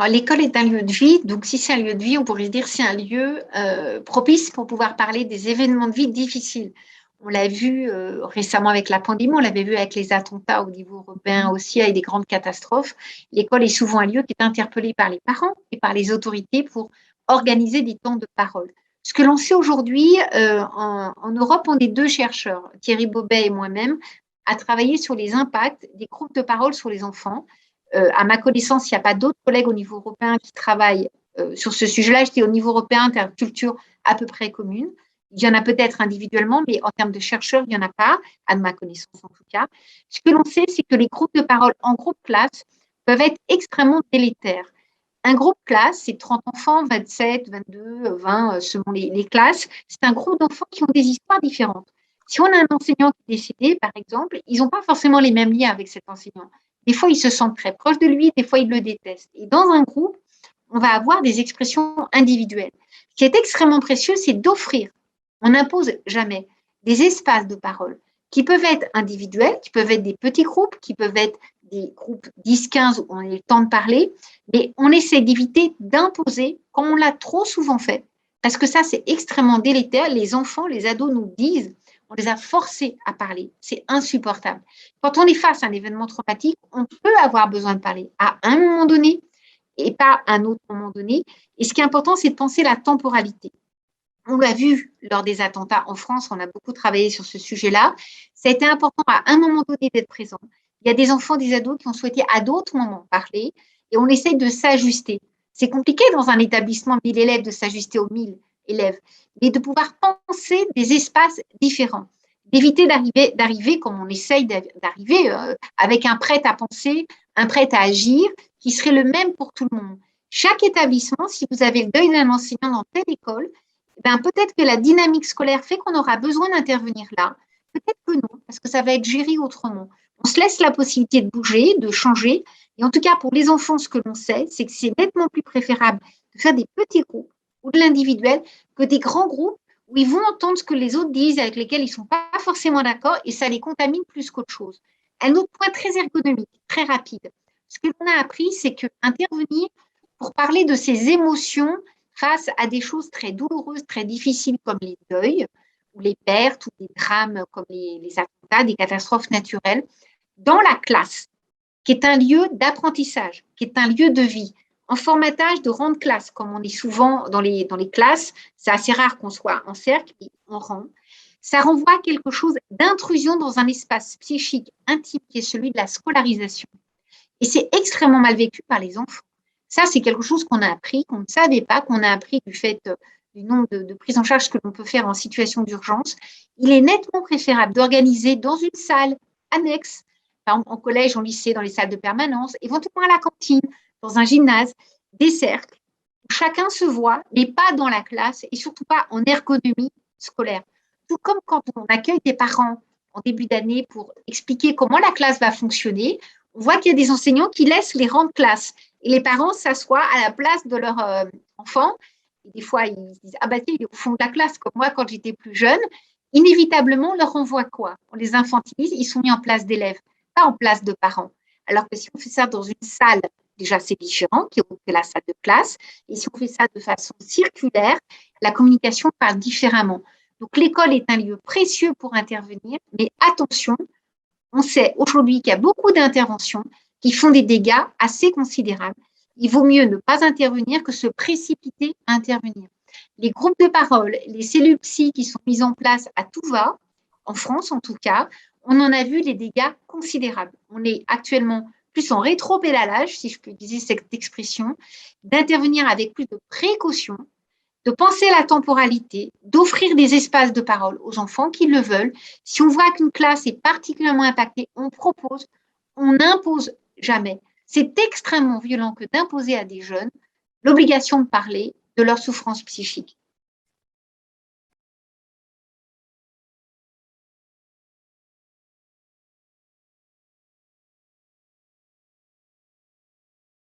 Alors, l'école est un lieu de vie, donc si c'est un lieu de vie, on pourrait se dire que c'est un lieu propice pour pouvoir parler des événements de vie difficiles. On l'a vu récemment avec la pandémie, on l'avait vu avec les attentats au niveau européen aussi, avec des grandes catastrophes. L'école est souvent un lieu qui est interpellé par les parents et par les autorités pour organiser des temps de parole. Ce que l'on sait aujourd'hui, en Europe, on est deux chercheurs, Thierry Bobet et moi-même, à travailler sur les impacts des groupes de parole sur les enfants. À ma connaissance, il n'y a pas d'autres collègues au niveau européen qui travaillent sur ce sujet-là. Je dis au niveau européen, c'est une culture à peu près commune. Il y en a peut-être individuellement, mais en termes de chercheurs, il n'y en a pas, à ma connaissance en tout cas. Ce que l'on sait, c'est que les groupes de parole en groupe classe peuvent être extrêmement délétères. Un groupe classe, c'est 30 enfants, 27, 22, 20, selon les classes. C'est un groupe d'enfants qui ont des histoires différentes. Si on a un enseignant qui est décédé, par exemple, ils n'ont pas forcément les mêmes liens avec cet enseignant. Des fois, ils se sentent très proches de lui, des fois, ils le détestent. Et dans un groupe, on va avoir des expressions individuelles. Ce qui est extrêmement précieux, c'est d'offrir, on n'impose jamais, des espaces de parole qui peuvent être individuels, qui peuvent être des petits groupes, qui peuvent être des groupes 10-15 où on a le temps de parler, mais on essaie d'éviter d'imposer, comme on l'a trop souvent fait, parce que ça, c'est extrêmement délétère. Les enfants, les ados nous disent, on les a forcés à parler. C'est insupportable. Quand on est face à un événement traumatique, on peut avoir besoin de parler à un moment donné et pas à un autre moment donné. Et ce qui est important, c'est de penser la temporalité. On l'a vu lors des attentats en France, on a beaucoup travaillé sur ce sujet-là. Ça a été important à un moment donné d'être présent. Il y a des enfants, des ados qui ont souhaité à d'autres moments parler et on essaie de s'ajuster. C'est compliqué dans un établissement de 1000 élèves de s'ajuster aux 1000 élèves, mais de pouvoir penser des espaces différents, d'éviter d'arriver comme on essaye d'arriver avec un prêt à penser, un prêt à agir qui serait le même pour tout le monde. Chaque établissement, si vous avez le deuil d'un enseignant dans telle école, ben, peut-être que la dynamique scolaire fait qu'on aura besoin d'intervenir là. Peut-être que non, parce que ça va être géré autrement. On se laisse la possibilité de bouger, de changer. Et en tout cas, pour les enfants, ce que l'on sait, c'est que c'est nettement plus préférable de faire des petits groupes ou de l'individuel que des grands groupes où ils vont entendre ce que les autres disent, avec lesquels ils ne sont pas forcément d'accord, et ça les contamine plus qu'autre chose. Un autre point très ergonomique, très rapide. Ce que l'on a appris, c'est qu'intervenir pour parler de ses émotions face à des choses très douloureuses, très difficiles comme les deuils ou les pertes ou les drames comme les attentats, des catastrophes naturelles, dans la classe, qui est un lieu d'apprentissage, qui est un lieu de vie. En formatage de rang de classe, comme on est souvent dans les classes, c'est assez rare qu'on soit en cercle, mais en rang. Ça renvoie à quelque chose d'intrusion dans un espace psychique intime qui est celui de la scolarisation. Et c'est extrêmement mal vécu par les enfants. Ça, c'est quelque chose qu'on a appris, qu'on ne savait pas, qu'on a appris du fait du nombre de prises en charge que l'on peut faire en situation d'urgence. Il est nettement préférable d'organiser dans une salle annexe, par exemple en collège, en lycée, dans les salles de permanence, éventuellement à la cantine, dans un gymnase, des cercles, où chacun se voit, mais pas dans la classe et surtout pas en ergonomie scolaire. Tout comme quand on accueille des parents en début d'année pour expliquer comment la classe va fonctionner, on voit qu'il y a des enseignants qui laissent les rangs de classe et les parents s'assoient à la place de leur enfant. Et des fois, ils se disent, ah bah tiens, il est au fond de la classe, comme moi quand j'étais plus jeune. Inévitablement, on leur renvoie quoi? On les infantilise, ils sont mis en place d'élèves, pas en place de parents. Alors que si on fait ça dans une salle, déjà c'est différent que la salle de classe. Et si on fait ça de façon circulaire, la communication parle différemment. Donc l'école est un lieu précieux pour intervenir, mais attention, on sait aujourd'hui qu'il y a beaucoup d'interventions qui font des dégâts assez considérables. Il vaut mieux ne pas intervenir que se précipiter à intervenir. Les groupes de parole, les cellules psy qui sont mises en place à tout va, en France en tout cas, on en a vu les dégâts considérables. On est actuellement plus en rétro-pédalage, si je peux utiliser cette expression, d'intervenir avec plus de précaution, de penser la temporalité, d'offrir des espaces de parole aux enfants qui le veulent. Si on voit qu'une classe est particulièrement impactée, on propose, on n'impose jamais. C'est extrêmement violent que d'imposer à des jeunes l'obligation de parler de leur souffrance psychique.